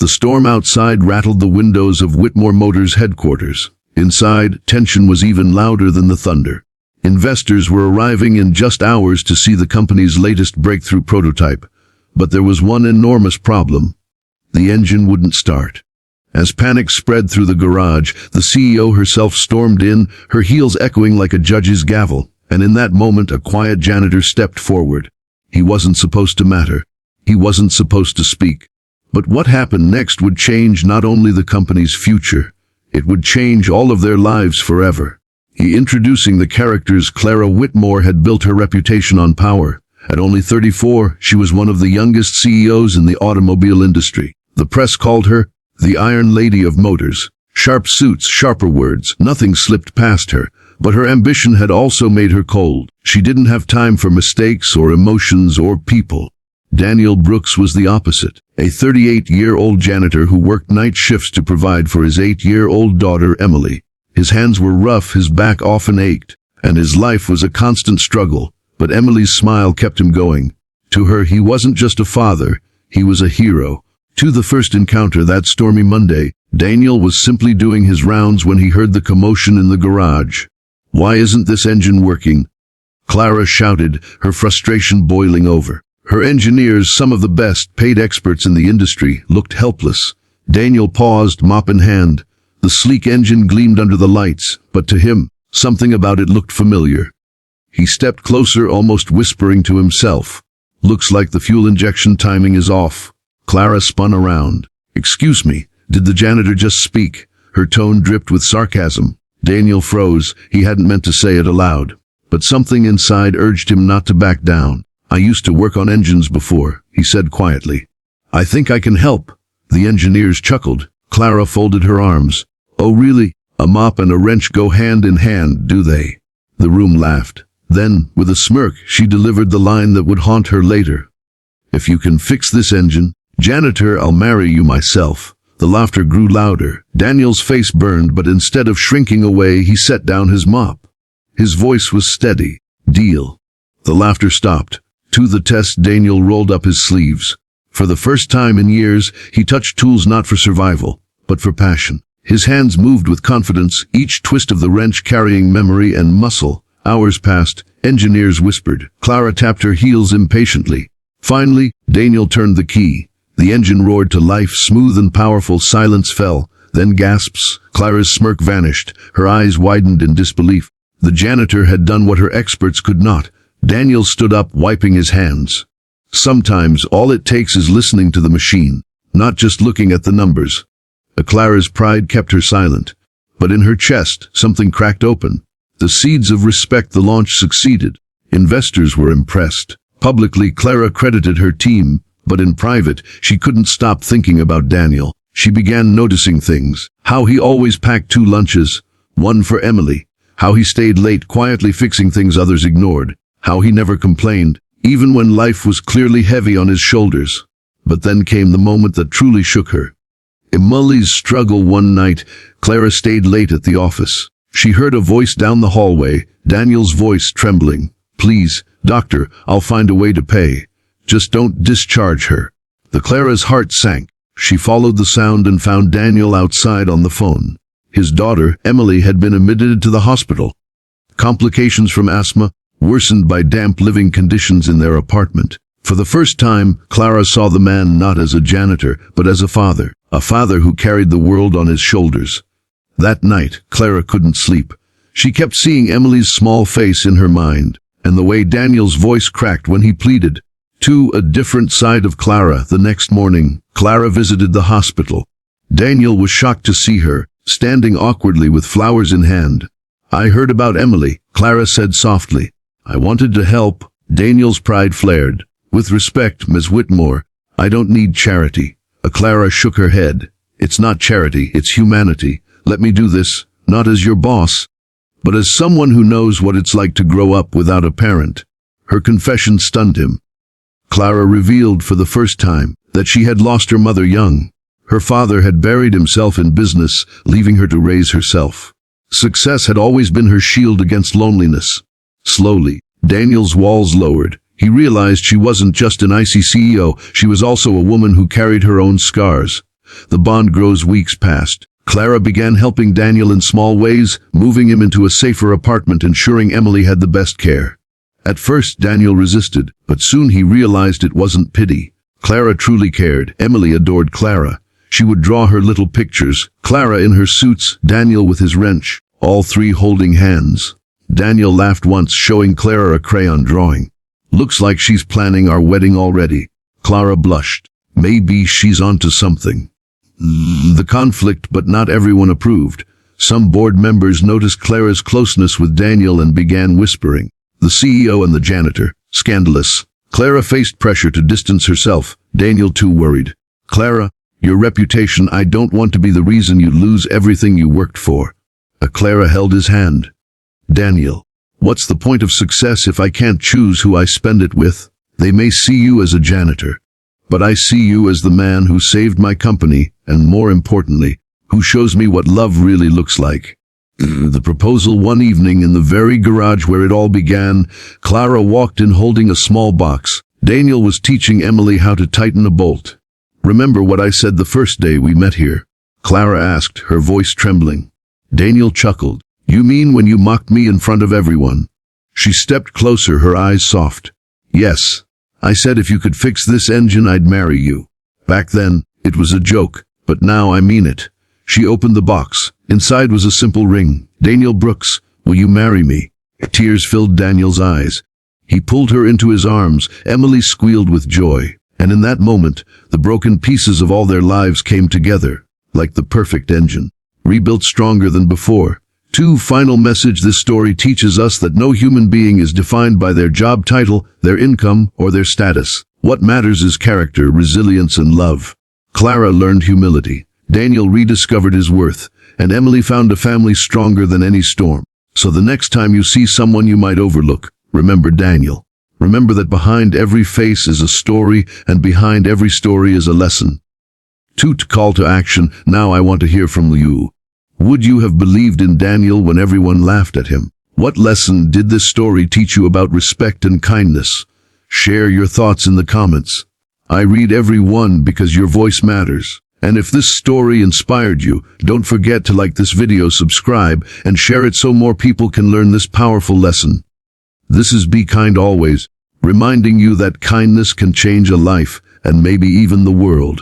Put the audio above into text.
The storm outside rattled the windows of Whitmore Motors headquarters. Inside, tension was even louder than the thunder. Investors were arriving in just hours to see the company's latest breakthrough prototype. But there was one enormous problem. The engine wouldn't start. As panic spread through the garage, the CEO herself stormed in, her heels echoing like a judge's gavel, and in that moment a quiet janitor stepped forward. He wasn't supposed to matter. He wasn't supposed to speak. But what happened next would change not only the company's future, it would change all of their lives forever. Introducing the characters, Clara Whitmore had built her reputation on power. At only 34, she was one of the youngest CEOs in the automobile industry. The press called her the Iron Lady of Motors. Sharp suits, sharper words, nothing slipped past her. But her ambition had also made her cold. She didn't have time for mistakes or emotions or people. Daniel Brooks was the opposite, a 38-year-old janitor who worked night shifts to provide for his 8-year-old daughter, Emily. His hands were rough, his back often ached, and his life was a constant struggle. But Emily's smile kept him going. To her, he wasn't just a father, he was a hero. To the first encounter that stormy Monday, Daniel was simply doing his rounds when he heard the commotion in the garage. "Why isn't this engine working?" Clara shouted, her frustration boiling over. Her engineers, some of the best paid experts in the industry, looked helpless. Daniel paused, mop in hand. The sleek engine gleamed under the lights, but to him, something about it looked familiar. He stepped closer, almost whispering to himself. "Looks like the fuel injection timing is off." Clara spun around. "Excuse me, did the janitor just speak?" Her tone dripped with sarcasm. Daniel froze. He hadn't meant to say it aloud. But something inside urged him not to back down. "I used to work on engines before," he said quietly. "I think I can help." The engineers chuckled. Clara folded her arms. "Oh really? A mop and a wrench go hand in hand, do they?" The room laughed. Then, with a smirk, she delivered the line that would haunt her later. "If you can fix this engine, janitor, I'll marry you myself." The laughter grew louder. Daniel's face burned, but instead of shrinking away, he set down his mop. His voice was steady. "Deal." The laughter stopped. To the test, Daniel rolled up his sleeves. For the first time in years, he touched tools not for survival, but for passion. His hands moved with confidence, each twist of the wrench carrying memory and muscle. Hours passed. Engineers whispered. Clara tapped her heels impatiently. Finally, Daniel turned the key. The engine roared to life, smooth and powerful. Silence fell. Then gasps. Clara's smirk vanished. Her eyes widened in disbelief. The janitor had done what her experts could not. Daniel stood up, wiping his hands. Sometimes all it takes is listening to the machine, not just looking at the numbers. Clara's pride kept her silent. But in her chest, something cracked open. The seeds of respect. The launch succeeded. Investors were impressed. Publicly, Clara credited her team, but in private, she couldn't stop thinking about Daniel. She began noticing things. How he always packed 2 lunches, one for Emily. How he stayed late, quietly fixing things others ignored. How he never complained, even when life was clearly heavy on his shoulders. But then came the moment that truly shook her. Emily's struggle. One night, Clara stayed late at the office. She heard a voice down the hallway, Daniel's voice trembling. "Please, doctor, I'll find a way to pay. Just don't discharge her." Clara's heart sank. She followed the sound and found Daniel outside on the phone. His daughter, Emily, had been admitted to the hospital. Complications from asthma, worsened by damp living conditions in their apartment. For the first time, Clara saw the man not as a janitor, but as a father who carried the world on his shoulders. That night, Clara couldn't sleep. She kept seeing Emily's small face in her mind, and the way Daniel's voice cracked when he pleaded. To a different side of Clara. The next morning, Clara visited the hospital. Daniel was shocked to see her, standing awkwardly with flowers in hand. "I heard about Emily," Clara said softly. "I wanted to help." Daniel's pride flared. "With respect, Ms. Whitmore, I don't need charity." Clara shook her head. "It's not charity, it's humanity. Let me do this, not as your boss, but as someone who knows what it's like to grow up without a parent." Her confession stunned him. Clara revealed for the first time that she had lost her mother young. Her father had buried himself in business, leaving her to raise herself. Success had always been her shield against loneliness. Slowly, Daniel's walls lowered. He realized she wasn't just an icy CEO, she was also a woman who carried her own scars. the bond grows. Weeks passed. Clara began helping Daniel in small ways, moving him into a safer apartment, ensuring Emily had the best care. At first, Daniel resisted, but soon he realized it wasn't pity. Clara truly cared. Emily adored Clara. She would draw her little pictures, Clara in her suits, Daniel with his wrench, all three holding hands. Daniel laughed once, showing Clara a crayon drawing. "Looks like she's planning our wedding already." Clara blushed. Maybe she's onto something. The conflict, but not everyone approved. Some board members noticed Clara's closeness with Daniel and began whispering. The CEO and the janitor. Scandalous. Clara faced pressure to distance herself. Daniel too worried. "Clara, your reputation, I don't want to be the reason you lose everything you worked for." Clara held his hand. "Daniel, what's the point of success if I can't choose who I spend it with? They may see you as a janitor, but I see you as the man who saved my company, and more importantly, who shows me what love really looks like." The proposal. One evening in the very garage where it all began, Clara walked in holding a small box. Daniel was teaching Emily how to tighten a bolt. "Remember what I said the first day we met here?" Clara asked, her voice trembling. Daniel chuckled. "You mean when you mocked me in front of everyone?" She stepped closer, her eyes soft. "Yes. I said if you could fix this engine, I'd marry you. Back then, it was a joke, but now I mean it." She opened the box. Inside was a simple ring. "Daniel Brooks, will you marry me?" Tears filled Daniel's eyes. He pulled her into his arms. Emily squealed with joy. And in that moment, the broken pieces of all their lives came together, like the perfect engine, rebuilt stronger than before. Final message. This story teaches us that no human being is defined by their job title, their income, or their status. What matters is character, resilience, and love. Clara learned humility. Daniel rediscovered his worth, and Emily found a family stronger than any storm. So the next time you see someone you might overlook, remember Daniel. Remember that behind every face is a story, and behind every story is a lesson. Call to action. Now I want to hear from you. Would you have believed in Daniel when everyone laughed at him? What lesson did this story teach you about respect and kindness? Share your thoughts in the comments. I read every one because your voice matters. And if this story inspired you, don't forget to like this video, subscribe, and share it so more people can learn this powerful lesson. This is Be Kind Always, reminding you that kindness can change a life, and maybe even the world.